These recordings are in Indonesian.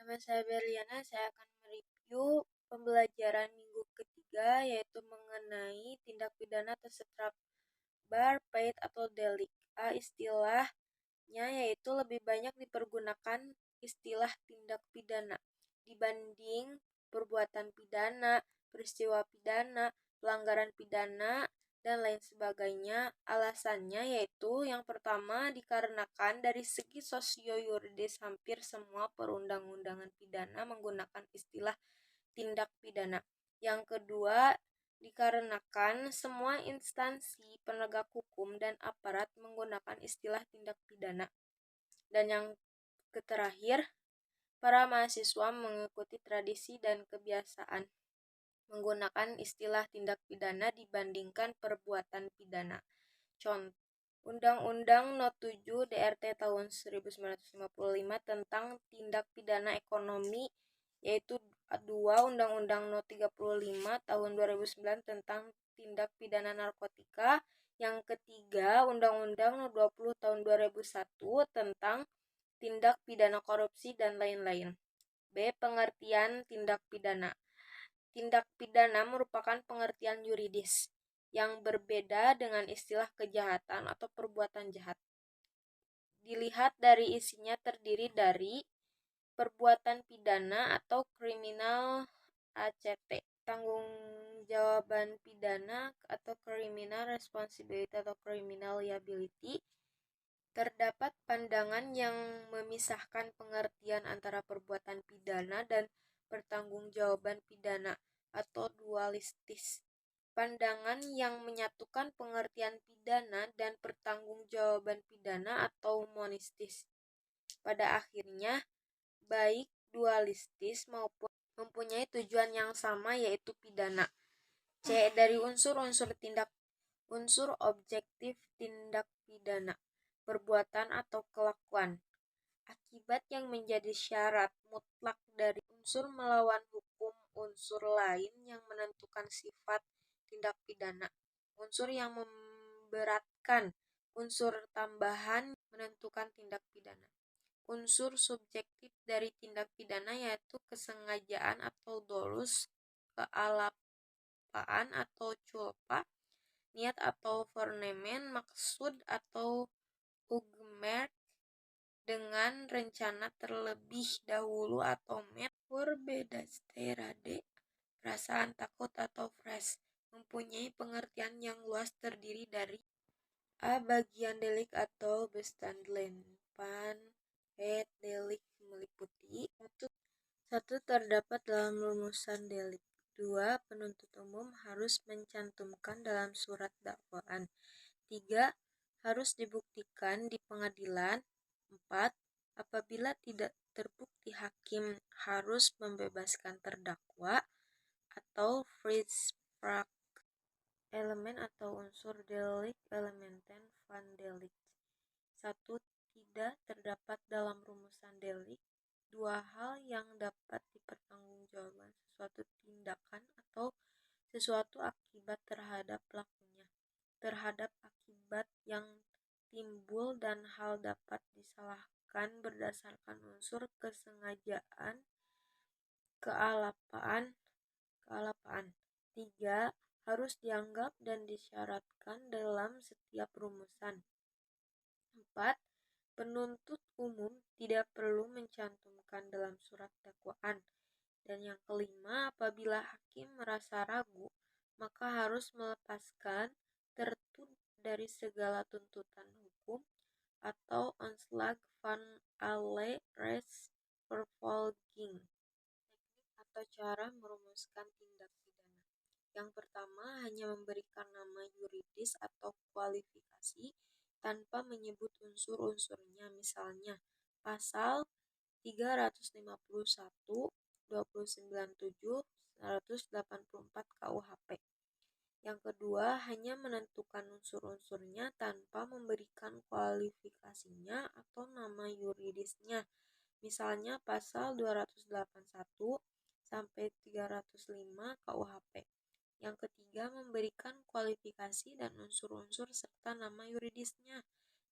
Nama saya Berliana, saya akan mereview pembelajaran minggu ketiga, yaitu mengenai tindak pidana tersetra bar, paid, atau delik. Istilahnya yaitu lebih banyak dipergunakan istilah tindak pidana dibanding perbuatan pidana, peristiwa pidana, pelanggaran pidana, dan lain sebagainya. Alasannya yaitu yang pertama dikarenakan dari segi sosio-yuridis hampir semua perundang-undangan pidana menggunakan istilah tindak pidana. Yang kedua dikarenakan semua instansi penegak hukum dan aparat menggunakan istilah tindak pidana. Dan yang terakhir, para mahasiswa mengikuti tradisi dan kebiasaan menggunakan istilah tindak pidana dibandingkan perbuatan pidana. Contoh, Undang-Undang No. 7 DRT tahun 1955 tentang tindak pidana ekonomi, yaitu 2 Undang-Undang No. 35 tahun 2009 tentang tindak pidana narkotika. Yang ketiga, Undang-Undang No. 20 tahun 2001 tentang tindak pidana korupsi dan lain-lain. B. Pengertian tindak pidana. Tindak pidana merupakan pengertian yuridis yang berbeda dengan istilah kejahatan atau perbuatan jahat. Dilihat dari isinya terdiri dari perbuatan pidana atau criminal ACT, tanggung jawaban pidana atau criminal responsibility atau criminal liability. Terdapat pandangan yang memisahkan pengertian antara perbuatan pidana dan pertanggungjawaban pidana atau dualistis. Pandangan yang menyatukan pengertian pidana dan pertanggungjawaban pidana atau monistis. Pada akhirnya, baik dualistis maupun mempunyai tujuan yang sama, yaitu pidana. C. Dari unsur objektif tindak pidana, perbuatan atau kelakuan. Akibat yang menjadi syarat mutlak dari unsur melawan hukum unsur lain yang menentukan sifat tindak pidana. Unsur yang memberatkan, unsur tambahan menentukan tindak pidana. Unsur subjektif dari tindak pidana yaitu kesengajaan atau dolus, kealpaan atau culpa, niat atau voornemen, maksud atau oogmerk, dengan rencana terlebih dahulu atau met, voorbedagsrade, perasaan takut atau vrees, mempunyai pengertian yang luas terdiri dari A. Bagian delik atau bestanddelpan. Delik meliputi 1. Terdapat dalam rumusan delik. 2. Penuntut umum harus mencantumkan dalam surat dakwaan. 3. Harus dibuktikan di pengadilan. 4. Apabila tidak terbukti, hakim harus membebaskan terdakwa atau vrijspraak. Elemen atau unsur delik elementen van delik. 1. Tidak terdapat dalam rumusan delik 2 hal yang dapat dipertanggungjawabkan sesuatu tindakan atau sesuatu akibat terhadap pelakunya. Terhadap akibat yang timbul dan hal dapat disalahkan berdasarkan unsur kesengajaan, kealpaan. 3. Harus dianggap dan disyaratkan dalam setiap rumusan. 4. Penuntut umum tidak perlu mencantumkan dalam surat dakwaan. Dan yang kelima, apabila hakim merasa ragu, maka harus melepaskan tertuduh dari segala tuntutan hukum atau aanslag van alle rechtsvervolging. Teknik atau cara merumuskan tindak pidana. Yang pertama, hanya memberikan nama yuridis atau kualifikasi tanpa menyebut unsur-unsurnya. Misalnya, pasal 351, 297, 184 KUHP. Yang kedua, hanya menentukan unsur-unsurnya tanpa memberikan kualifikasinya atau nama yuridisnya. Misalnya pasal 281 sampai 305 KUHP. Yang ketiga, memberikan kualifikasi dan unsur-unsur serta nama yuridisnya.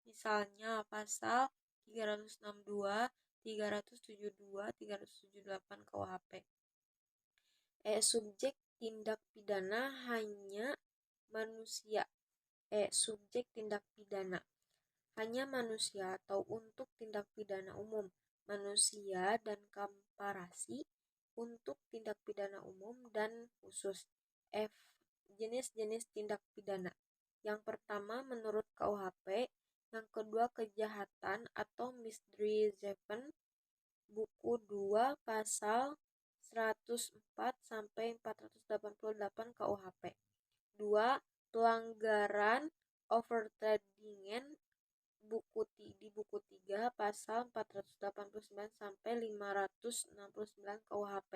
Misalnya pasal 362, 372, 378 KUHP. Subjek tindak pidana hanya manusia. Subjek tindak pidana hanya manusia atau untuk tindak pidana umum manusia dan komparasi untuk tindak pidana umum dan khusus. F. Jenis-jenis tindak pidana. Yang pertama menurut KUHP, yang kedua kejahatan atau misdreavation buku 2 pasal 104 sampai 488 KUHP. 2. Pelanggaran overtradingen di buku 3 pasal 489 sampai 569 KUHP.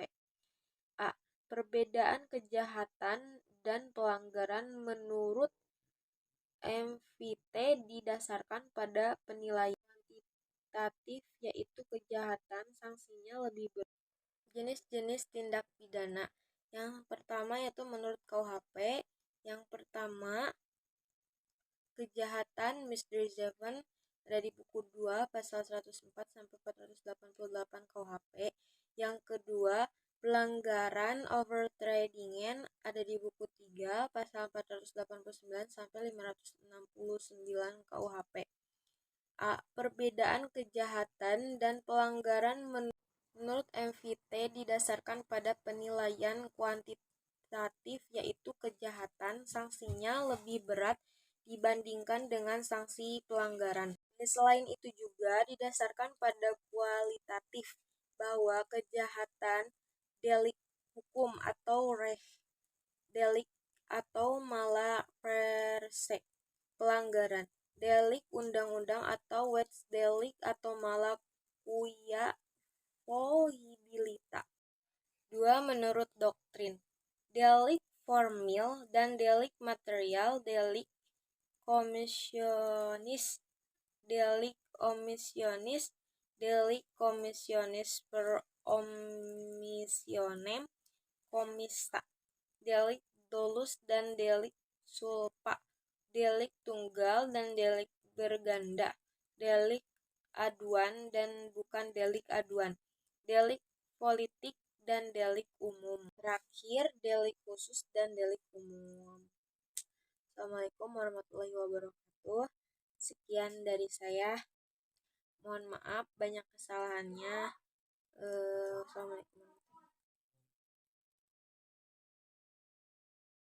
A. Perbedaan kejahatan dan pelanggaran menurut MVT didasarkan pada penilaian kuantitatif, yaitu kejahatan sanksinya lebih berat. Jenis-jenis tindak pidana. Yang pertama yaitu menurut KUHP, yang pertama kejahatan misdreavation ada di buku 2 pasal 104 sampai 488 KUHP. Yang kedua, pelanggaran overtradingen ada di buku 3 pasal 489 sampai 569 KUHP. A. Perbedaan kejahatan dan pelanggaran menurut MVT didasarkan pada penilaian kuantitatif, yaitu kejahatan sanksinya lebih berat dibandingkan dengan sanksi pelanggaran. Selain itu juga didasarkan pada kualitatif, bahwa kejahatan delik hukum atau reh delik atau malaperse pelanggaran delik undang-undang atau wets delik atau malakuia vohibilita. 2. Menurut doktrin, delik formil dan delik material, delik komisionis, delik omissionis, delik commissionis per omissionem commissa, delik dolus dan delik culpa, delik tunggal dan delik berganda, delik aduan dan bukan delik aduan, delik politik dan delik umum. Terakhir, delik khusus dan delik umum. Assalamualaikum warahmatullahi wabarakatuh. Sekian dari saya. Mohon maaf banyak kesalahannya. Assalamualaikum.